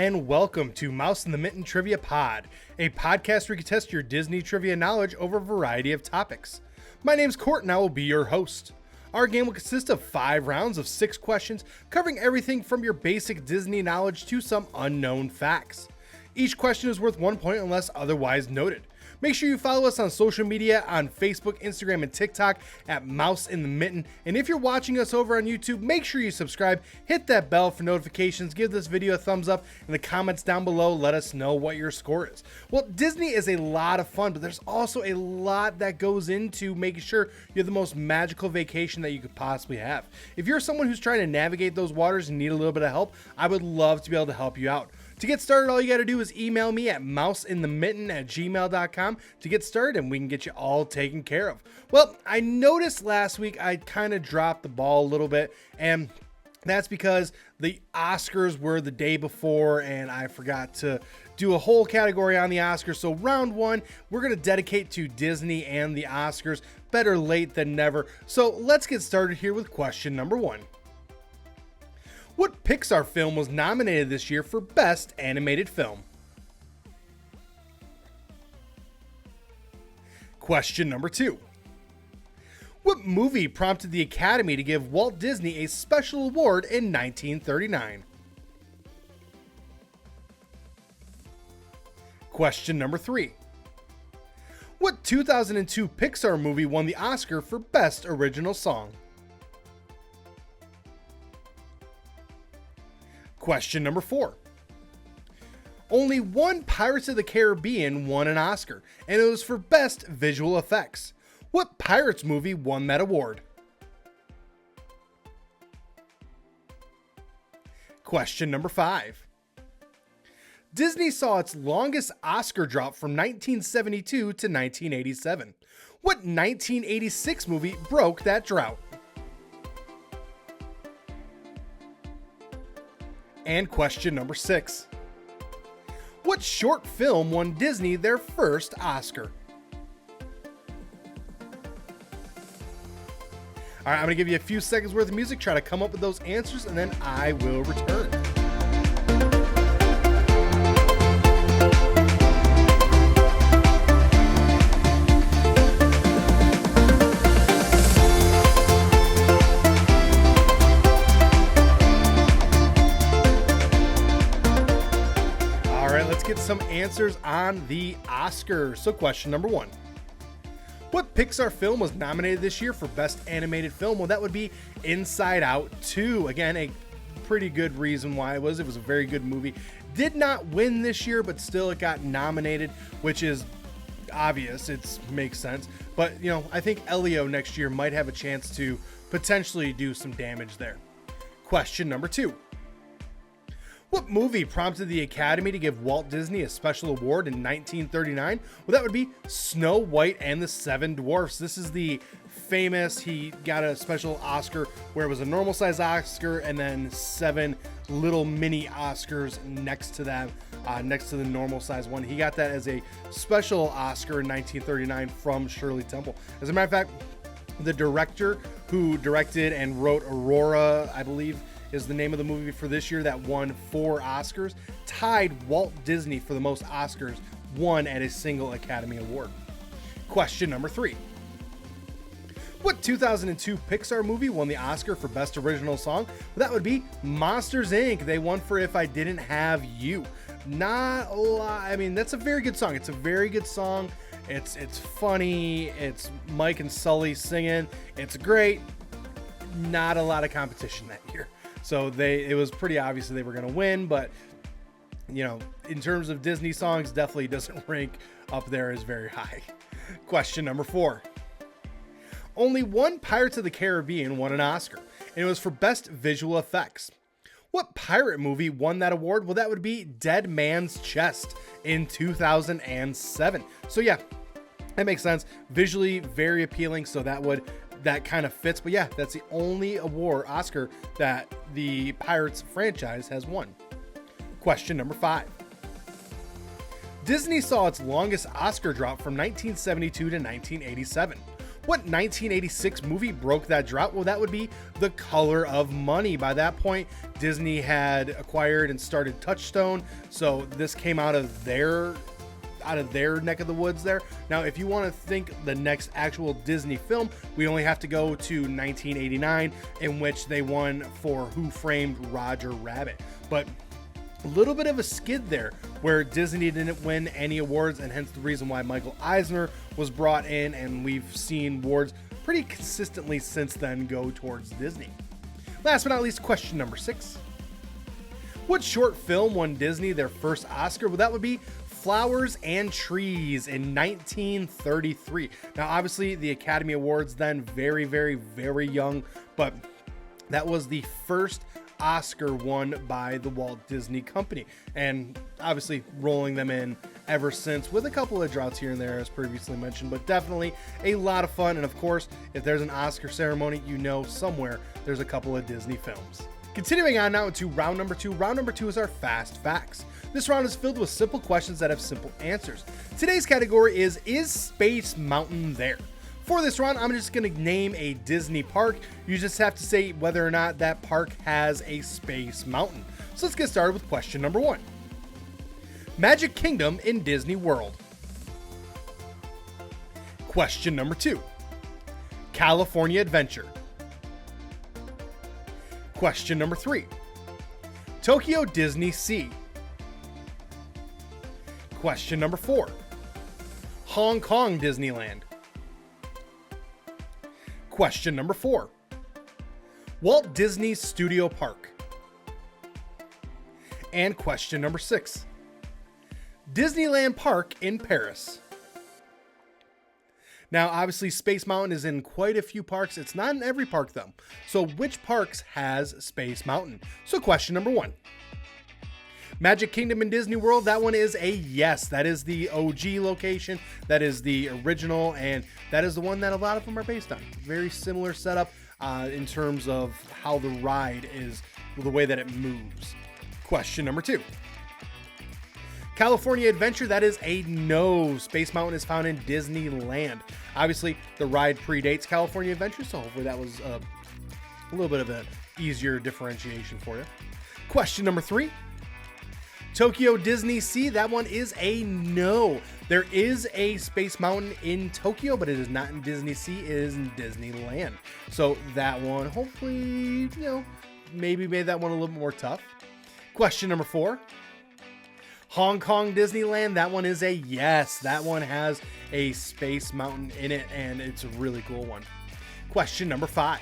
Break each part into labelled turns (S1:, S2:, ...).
S1: and welcome to Mouse in the Mitten Trivia Pod, a podcast where you can test your Disney trivia knowledge over a variety of topics. My name's Court and I will be your host. Our game will consist of 5 rounds of 6 questions, covering everything from your basic Disney knowledge to some unknown facts. Each question is worth 1 point unless otherwise noted. Make sure you follow us on social media on Facebook, Instagram, and TikTok at Mouse in the Mitten. And if you're watching us over on YouTube, make sure you subscribe, hit that bell for notifications, give this video a thumbs up. In the comments down below, let us know what your score is. Well, Disney is a lot of fun, but there's also a lot that goes into making sure you have the most magical vacation that you could possibly have. If you're someone who's trying to navigate those waters and need a little bit of help, I would love to be able to help you out. To get started, all you got to do is email me at mouseinthemitten@gmail.com to get started, and we can get you all taken care of. Well, I noticed last week I kind of dropped the ball a little bit, and that's because the Oscars were the day before, and I forgot to do a whole category on the Oscars. So round 1, we're going to dedicate to Disney and the Oscars. Better late than never. So let's get started here with question number 1. What Pixar film was nominated this year for Best Animated Film? Question number 2. What movie prompted the Academy to give Walt Disney a special award in 1939? Question number 3. What 2002 Pixar movie won the Oscar for Best Original Song? Question number 4. Only one Pirates of the Caribbean won an Oscar, and it was for Best Visual Effects. What Pirates movie won that award? Question number 5. Disney saw its longest Oscar drop from 1972 to 1987. What 1986 movie broke that drought? And question number 6. What short film won Disney their first Oscar? All right, I'm going to give you a few seconds worth of music, try to come up with those answers, and then I will return. Get some answers on the Oscars. So question number 1. What Pixar film was nominated this year for Best Animated Film? Well, that would be Inside Out 2. Again, a pretty good reason why it was a very good movie. Did not win this year, but still it got nominated, which is obvious. It makes sense. But, you know, I think Elio next year might have a chance to potentially do some damage there. Question number 2. What movie prompted the Academy to give Walt Disney a special award in 1939? Well, that would be Snow White and the Seven Dwarfs. This is the famous, he got a special Oscar where it was a normal size Oscar and then 7 little mini Oscars next to them, next to the normal size one. He got that as a special Oscar in 1939 from Shirley Temple. As a matter of fact, the director who directed and wrote Aurora, I believe, is the name of the movie for this year that won 4 Oscars, tied Walt Disney for the most Oscars won at a single Academy Award. Question number 3. What 2002 Pixar movie won the Oscar for Best Original Song? Well, that would be Monsters, Inc. They won for If I Didn't Have You. Not a lot. I mean, that's a very good song. It's a very good song. It's funny. It's Mike and Sully singing. It's great. Not a lot of competition that year. So it was pretty obvious that they were going to win, but you know, in terms of Disney songs, definitely doesn't rank up there as very high. Question number 4. Only one Pirates of the Caribbean won an Oscar, and it was for Best Visual Effects. What pirate movie won that award? Well, that would be Dead Man's Chest in 2007. So yeah, that makes sense. Visually very appealing, so that kind of fits. But yeah, that's the only Oscar that the Pirates franchise has won. Question number 5. Disney saw its longest Oscar drop from 1972 to 1987. What 1986 movie broke that drought? Well, that would be The Color of Money. By that point, Disney had acquired and started Touchstone, so this came out of their neck of the woods there. Now, if you want to think the next actual Disney film, we only have to go to 1989, in which they won for Who Framed Roger Rabbit. But a little bit of a skid there where Disney didn't win any awards, and hence the reason why Michael Eisner was brought in, and we've seen awards pretty consistently since then go towards Disney. Last but not least, question number 6. What short film won Disney their first Oscar? Well, that would be Flowers and Trees in 1933. Now, obviously, the Academy Awards then very, very, very young, but that was the first Oscar won by the Walt Disney Company, and obviously rolling them in ever since with a couple of droughts here and there as previously mentioned, but definitely a lot of fun. And of course, if there's an Oscar ceremony, you know somewhere there's a couple of Disney films. Continuing on now to round number 2. Round number 2 is our fast facts. This round is filled with simple questions that have simple answers. Today's category is Space Mountain there? For this round, I'm just going to name a Disney park. You just have to say whether or not that park has a space mountain. So let's get started with question number 1. Magic Kingdom in Disney World. Question number 2. California Adventure. Question number 3. Tokyo Disney Sea. Question number 4. Hong Kong Disneyland. Question number 4. Walt Disney Studio Park. And question number 6. Disneyland Park in Paris. Now, obviously, Space Mountain is in quite a few parks. It's not in every park, though. So, which parks has Space Mountain? So, question number 1. Magic Kingdom in Disney World, that one is a yes. That is the OG location. That is the original, and that is the one that a lot of them are based on. Very similar setup in terms of how the ride is, the way that it moves. Question number 2. California Adventure, that is a no. Space Mountain is found in Disneyland. Obviously, the ride predates California Adventure, so hopefully that was a little bit of an easier differentiation for you. Question number 3. Tokyo Disney Sea, that one is a no. There is a Space Mountain in Tokyo, but it is not in Disney Sea, it is in Disneyland. So that one, hopefully, maybe made that one a little bit more tough. Question number 4. Hong Kong Disneyland, that one is a yes. That one has a Space Mountain in it, and it's a really cool one. Question number 5.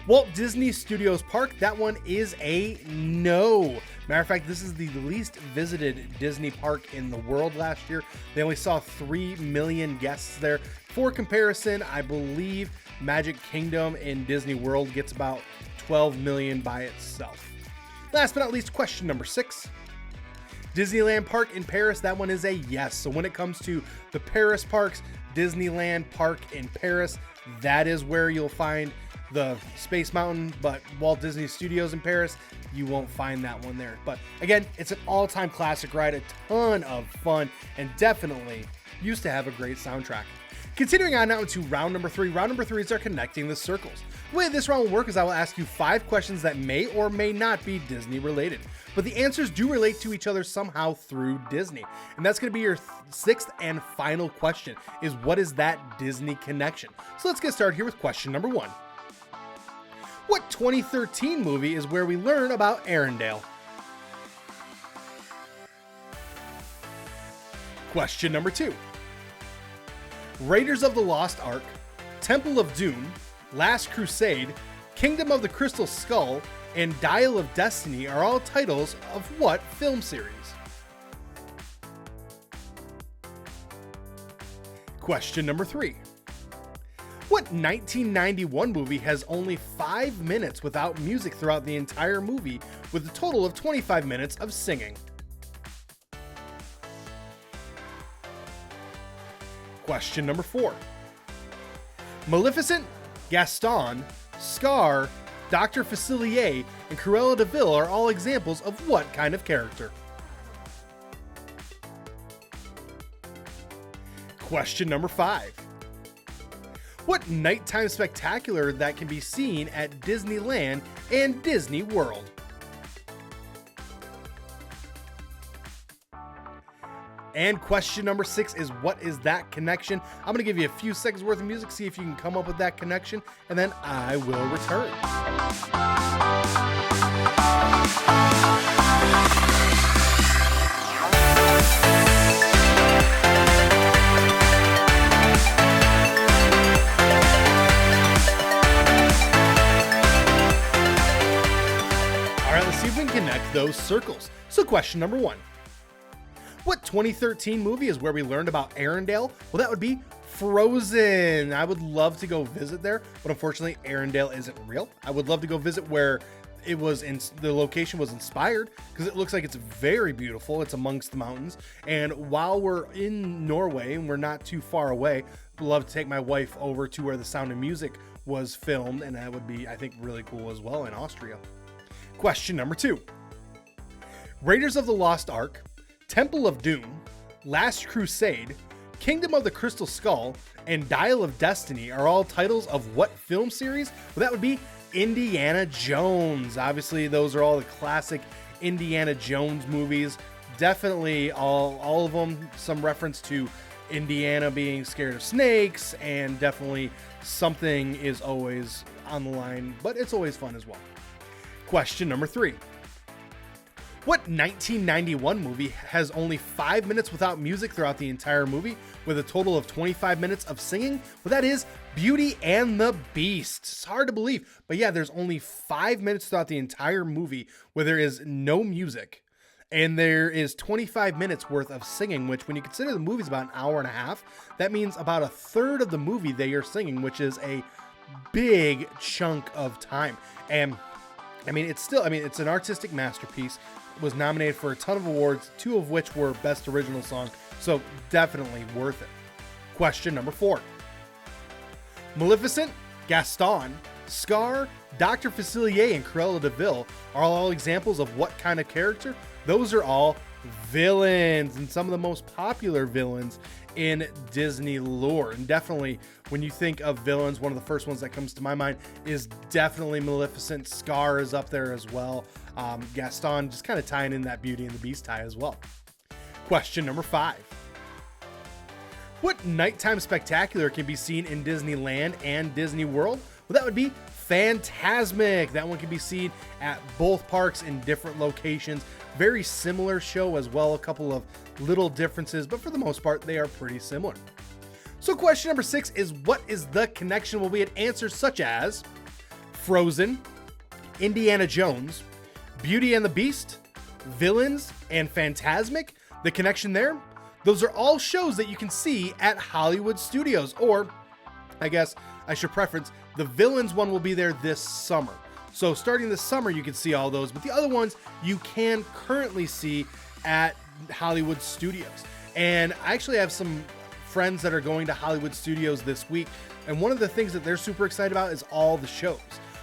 S1: Walt Disney Studios Park, that one is a no. Matter of fact, this is the least visited Disney park in the world last year. They only saw 3 million guests there. For comparison, I believe Magic Kingdom in Disney World gets about 12 million by itself. Last but not least, question number 6. Disneyland Park in Paris, that one is a yes. So when it comes to the Paris parks, Disneyland Park in Paris, that is where you'll find the Space Mountain, but Walt Disney Studios in Paris, you won't find that one there. But again, it's an all-time classic ride, a ton of fun, and definitely used to have a great soundtrack. Continuing on now to round number 3. Round number 3 is our connecting the circles. The way this round will work is I will ask you 5 questions that may or may not be Disney related, but the answers do relate to each other somehow through Disney. And that's going to be your 6th and final question, is what is that Disney connection? So let's get started here with question number 1. What 2013 movie is where we learn about Arendelle? Question number 2. Raiders of the Lost Ark, Temple of Doom, Last Crusade, Kingdom of the Crystal Skull, and Dial of Destiny are all titles of what film series? Question number 3. What 1991 movie has only 5 minutes without music throughout the entire movie, with a total of 25 minutes of singing? Question number 4. Maleficent, Gaston, Scar, Dr. Facilier, and Cruella de Vil are all examples of what kind of character? Question number 5. What nighttime spectacular that can be seen at Disneyland and Disney World? And question number 6 is, what is that connection? I'm going to give you a few seconds worth of music, see if you can come up with that connection, and then I will return. All right, let's see if we can connect those circles. So question number 1. What 2013 movie is where we learned about Arendelle? Well, that would be Frozen. I would love to go visit there, but unfortunately Arendelle isn't real. I would love to go visit where it was the location was inspired, because it looks like it's very beautiful. It's amongst the mountains. And while we're in Norway and we're not too far away, I'd love to take my wife over to where The Sound of Music was filmed. And that would be, I think, really cool as well in Austria. Question number 2. Raiders of the Lost Ark, Temple of Doom, Last Crusade, Kingdom of the Crystal Skull, and Dial of Destiny are all titles of what film series? Well, that would be Indiana Jones. Obviously, those are all the classic Indiana Jones movies. Definitely all of them, some reference to Indiana being scared of snakes, and definitely something is always on the line, but it's always fun as well. Question number 3. What 1991 movie has only 5 minutes without music throughout the entire movie, with a total of 25 minutes of singing? Well, that is Beauty and the Beast. It's hard to believe, but yeah, there's only 5 minutes throughout the entire movie where there is no music, and there is 25 minutes worth of singing, which when you consider the movie's about an hour and a half, that means about a third of the movie they are singing, which is a big chunk of time. And I mean, it's an artistic masterpiece. Was nominated for a ton of awards, 2 of which were Best Original Song, so definitely worth it. Question number 4. Maleficent, Gaston, Scar, Dr. Facilier, and Cruella de Vil are all examples of what kind of character? Those are all villains, and some of the most popular villains in Disney lore. And definitely, when you think of villains, one of the first ones that comes to my mind is definitely Maleficent. Scar is up there as well. Gaston, just kind of tying in that Beauty and the Beast tie as well. Question number 5. What nighttime spectacular can be seen in Disneyland and Disney World? Well, that would be Fantasmic. That one can be seen at both parks in different locations. Very similar show as well. A couple of little differences, but for the most part, they are pretty similar. So question number 6 is, what is the connection? Well, we had answers such as Frozen, Indiana Jones, Beauty and the Beast, Villains, and Fantasmic. The connection there? Those are all shows that you can see at Hollywood Studios, or I guess I should preference, the Villains one will be there this summer. So starting this summer, you can see all those, but the other ones you can currently see at Hollywood Studios. And I actually have some friends that are going to Hollywood Studios this week, and one of the things that they're super excited about is all the shows.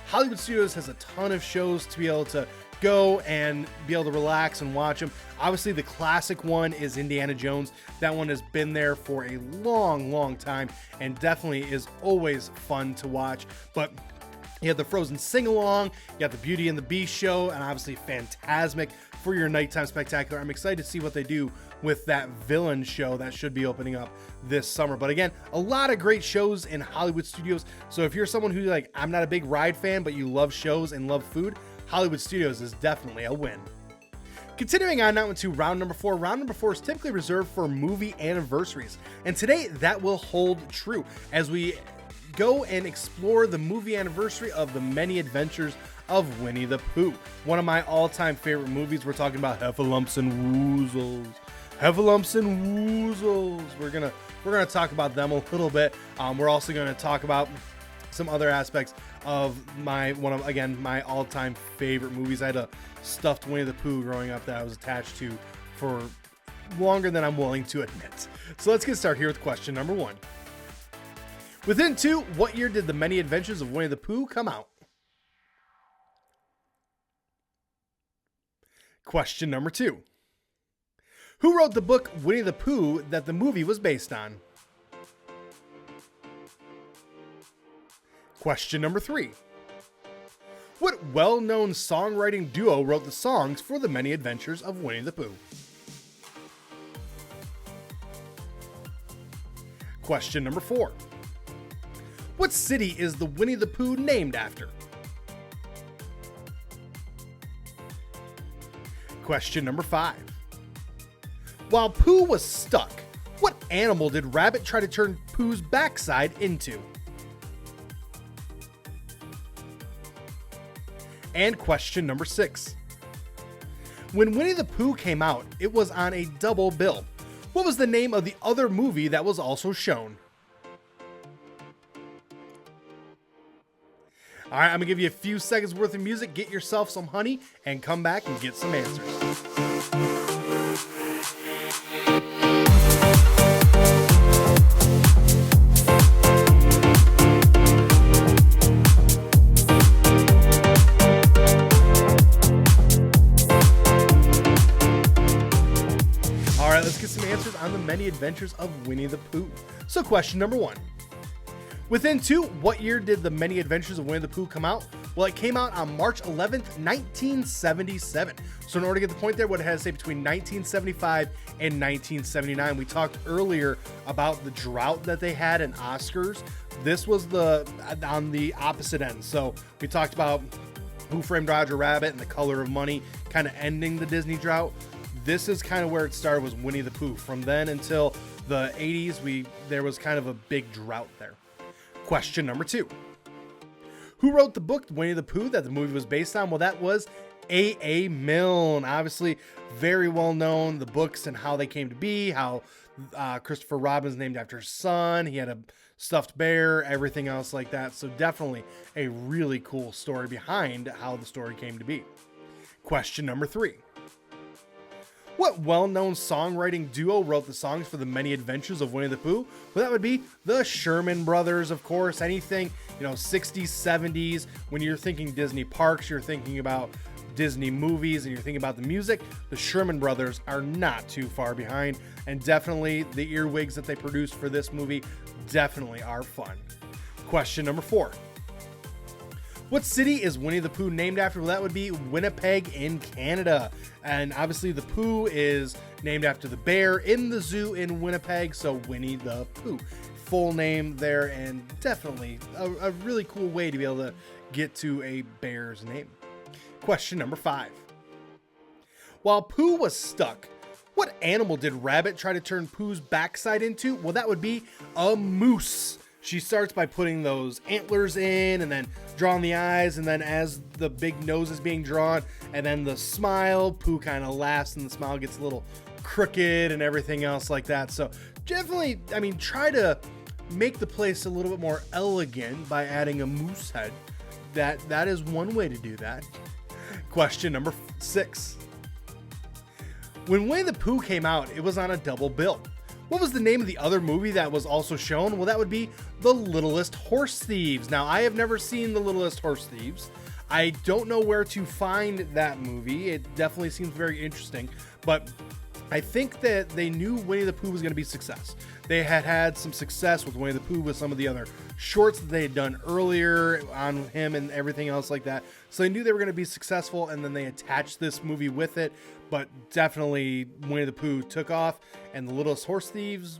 S1: Hollywood Studios has a ton of shows to be able to go and be able to relax and watch them. Obviously, the classic one is Indiana Jones. That one has been there for a long time and definitely is always fun to watch. But you have the Frozen sing-along, you got the Beauty and the Beast show, and obviously Fantasmic for your nighttime spectacular. I'm excited to see what they do with that villain show that should be opening up this summer. But again, a lot of great shows in Hollywood Studios. So if you're someone who's like, I'm not a big ride fan, but you love shows and love food, Hollywood Studios is definitely a win. Continuing on now into round number 4. Round number 4 is typically reserved for movie anniversaries. And today that will hold true as we go and explore the movie anniversary of The Many Adventures of Winnie the Pooh. One of my all-time favorite movies. We're talking about Heffalumps and Woozles. Heffalumps and Woozles. We're gonna talk about them a little bit. We're also going to talk about some other aspects of my all-time favorite movies. I had a stuffed Winnie the Pooh growing up that I was attached to for longer than I'm willing to admit. So let's get started here with question number 1. Within 2, what year did The Many Adventures of Winnie the Pooh come out? Question number 2. Who wrote the book Winnie the Pooh that the movie was based on? Question number 3. What well-known songwriting duo wrote the songs for the many adventures of Winnie the Pooh? Question number 4. What city is the Winnie the Pooh named after? Question number 5. While Pooh was stuck, what animal did Rabbit try to turn Pooh's backside into? And question number 6. When Winnie the Pooh came out, it was on a double bill. What was the name of the other movie that was also shown? All right, I'm gonna give you a few seconds worth of music, get yourself some honey, and come back and get some answers. Let's get some answers on the many adventures of Winnie the Pooh. So question number 1. Within 2, what year did the many adventures of Winnie the Pooh come out? Well, it came out on March 11th, 1977. So in order to get the point there, what it has to say between 1975 and 1979. We talked earlier about the drought that they had in Oscars. This was on the opposite end. So we talked about Who Framed Roger Rabbit and The Color of Money kind of ending the Disney drought. This is kind of where it started, was Winnie the Pooh. From then until the 80s, there was kind of a big drought there. Question number 2. Who wrote the book Winnie the Pooh that the movie was based on? Well, that was A.A. Milne. Obviously, very well known, the books and how they came to be, how Christopher Robin's named after his son. He had a stuffed bear, everything else like that. So definitely a really cool story behind how the story came to be. Question number 3. What well-known songwriting duo wrote the songs for the many adventures of Winnie the Pooh? Well, that would be the Sherman Brothers, of course. Anything, 60s, 70s. When you're thinking Disney parks, you're thinking about Disney movies, and you're thinking about the music, the Sherman Brothers are not too far behind. And definitely the earwigs that they produced for this movie definitely are fun. Question number 4. What city is Winnie the Pooh named after? Well, that would be Winnipeg in Canada. And obviously the Pooh is named after the bear in the zoo in Winnipeg, so Winnie the Pooh. Full name there, and definitely a really cool way to be able to get to a bear's name. Question number 5. While Pooh was stuck, what animal did Rabbit try to turn Pooh's backside into? Well, that would be a moose. She starts by putting those antlers in and then drawing the eyes, and then as the big nose is being drawn and then the smile, Pooh kind of laughs and the smile gets a little crooked and everything else like that. So definitely, try to make the place a little bit more elegant by adding a moose head. That is one way to do that. Question number 6. When Winnie the Pooh came out, it was on a double bill. What was the name of the other movie that was also shown? Well, that would be The Littlest Horse Thieves. Now, I have never seen The Littlest Horse Thieves. I don't know where to find that movie. It definitely seems very interesting, but I think that they knew Winnie the Pooh was going to be a success. They had some success with Winnie the Pooh with some of the other shorts that they had done earlier on him and everything else like that. So they knew they were going to be successful, and then they attached this movie with it. But definitely Winnie the Pooh took off, and The Littlest Horse Thieves,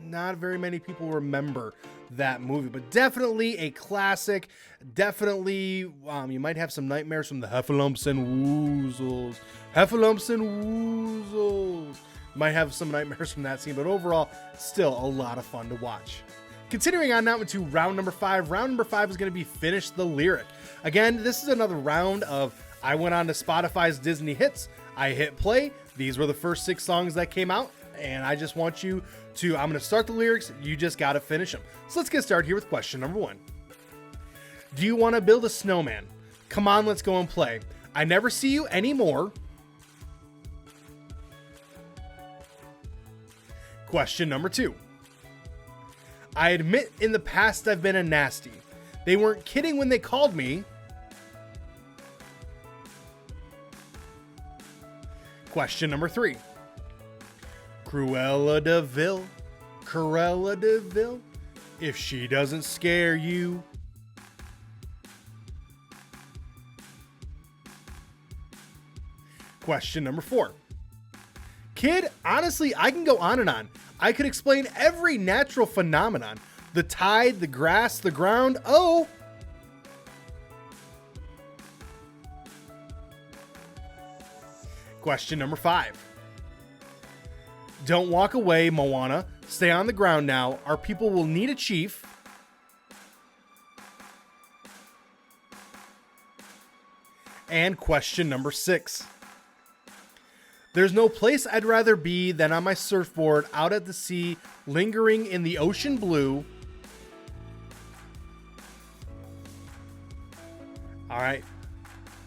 S1: not very many people remember that movie, but definitely a classic. Definitely, you might have some nightmares from the Heffalumps and Woozles. Heffalumps and Woozles. Might have some nightmares from that scene, but overall, still a lot of fun to watch. Continuing on now into round number 5. Round number 5 is going to be Finish the Lyric. Again, this is another round of I went on to Spotify's Disney Hits. I hit play. These were the first 6 songs that came out, and I just want you to, I'm going to start the lyrics. You just got to finish them. So let's get started here with question number 1. Do you want to build a snowman? Come on, let's go and play. I never see you anymore. Question number 2. I admit in the past I've been a nasty. They weren't kidding when they called me. Question number 3. Cruella de Vil, if she doesn't scare you. Question number 4. Kid, honestly, I can go on and on. I could explain every natural phenomenon. The tide, the grass, the ground. Oh! Question number 5. Don't walk away, Moana. Stay on the ground now. Our people will need a chief. And question number 6. There's no place I'd rather be than on my surfboard out at the sea, lingering in the ocean blue. All right.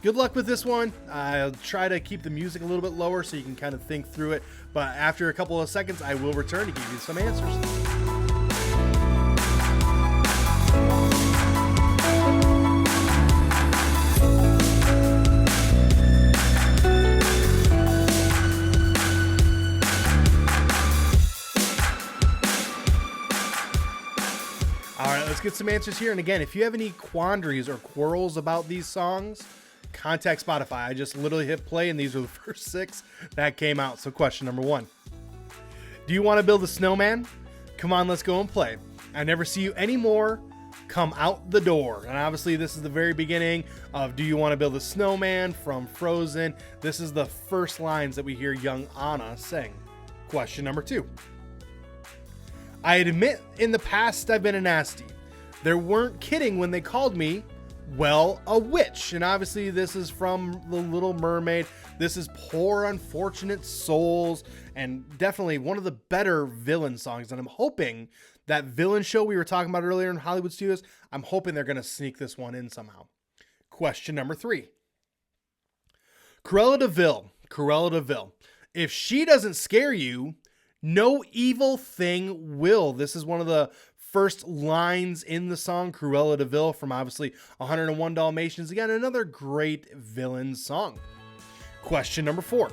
S1: Good luck with this one. I'll try to keep the music a little bit lower so you can kind of think through it. But after a couple of seconds, I will return to give you some answers. Let's get some answers here. And again, if you have any quandaries or quarrels about these songs, contact Spotify. I just literally hit play and these are the first 6 that came out. So question number 1. Do you want to build a snowman? Come on, let's go and play. I never see you anymore. Come out the door. And obviously this is the very beginning of Do You Want to Build a Snowman from Frozen. This is the first lines that we hear young Anna sing. Question number 2. I admit in the past I've been a nasty. They weren't kidding when they called me, well, a witch. And obviously this is from The Little Mermaid. This is Poor Unfortunate Souls, and definitely one of the better villain songs. And I'm hoping that villain show we were talking about earlier in Hollywood Studios, I'm hoping they're going to sneak this one in somehow. Question number 3. Cruella de Vil. If she doesn't scare you, no evil thing will. This is one of the first lines in the song, Cruella de Vil, from obviously 101 Dalmatians. Again, another great villain song. Question number 4.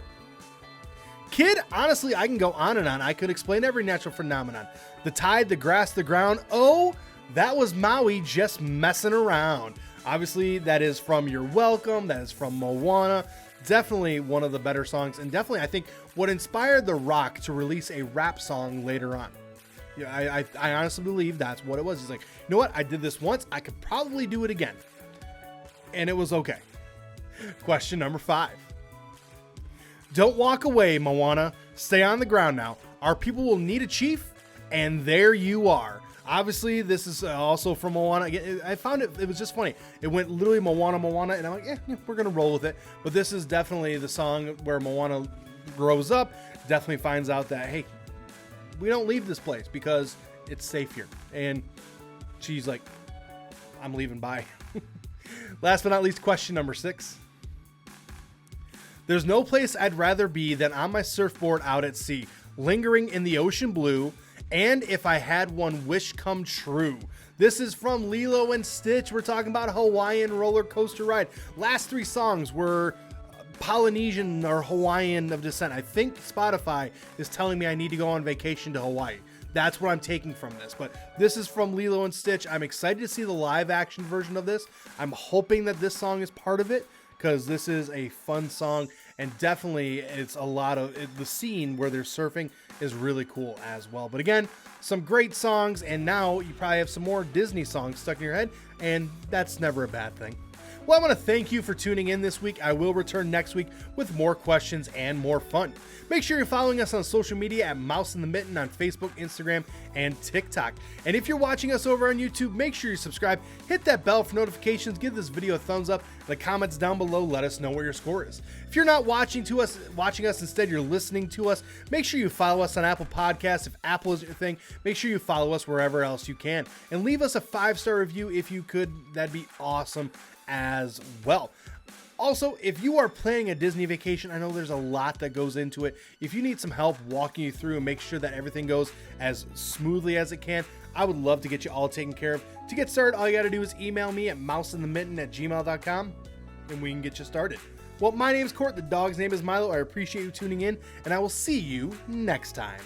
S1: Kid, honestly, I can go on and on. I could explain every natural phenomenon. The tide, the grass, the ground. Oh, that was Maui just messing around. Obviously, that is from You're Welcome. That is from Moana. Definitely one of the better songs, and definitely I think what inspired The Rock to release a rap song later on. Yeah, I honestly believe that's what it was. He's like, you know what? I did this once. I could probably do it again. And it was okay. Question number 5. Don't walk away, Moana. Stay on the ground now. Our people will need a chief, and there you are. Obviously, this is also from Moana. I found it was just funny. It went literally Moana, and I'm like, yeah, we're going to roll with it. But this is definitely the song where Moana grows up, definitely finds out that, hey, we don't leave this place because it's safe here. And she's like, I'm leaving, bye. Last but not least, question number 6. There's no place I'd rather be than on my surfboard out at sea, lingering in the ocean blue, and if I had one wish come true. This is from Lilo and Stitch. We're talking about a Hawaiian roller coaster ride. Last 3 songs were Polynesian or Hawaiian of descent. I think Spotify is telling me I need to go on vacation to Hawaii. That's what I'm taking from this. But this is from Lilo and Stitch. I'm excited to see the live action version of this. I'm hoping that this song is part of it, because this is a fun song, and definitely it's a lot of the scene where they're surfing is really cool as well. But again, some great songs, and now you probably have some more Disney songs stuck in your head, and that's never a bad thing. Well, I want to thank you for tuning in this week. I will return next week with more questions and more fun. Make sure you're following us on social media at Mouse in the Mitten on Facebook, Instagram, and TikTok. And if you're watching us over on YouTube, make sure you subscribe, hit that bell for notifications, give this video a thumbs up. In the comments down below, let us know what your score is. If you're not watching us, instead you're listening to us, make sure you follow us on Apple Podcasts. If Apple is your thing, make sure you follow us wherever else you can. And leave us a 5-star review if you could. That'd be awesome as well. Also, if you are planning a Disney vacation, I know there's a lot that goes into it. If you need some help walking you through and make sure that everything goes as smoothly as it can, I would love to get you all taken care of. To get started, all you got to do is email me at mouseinthemitten@gmail.com and we can get you started. Well, my name is Court. The dog's name is Milo. I appreciate you tuning in, and I will see you next time.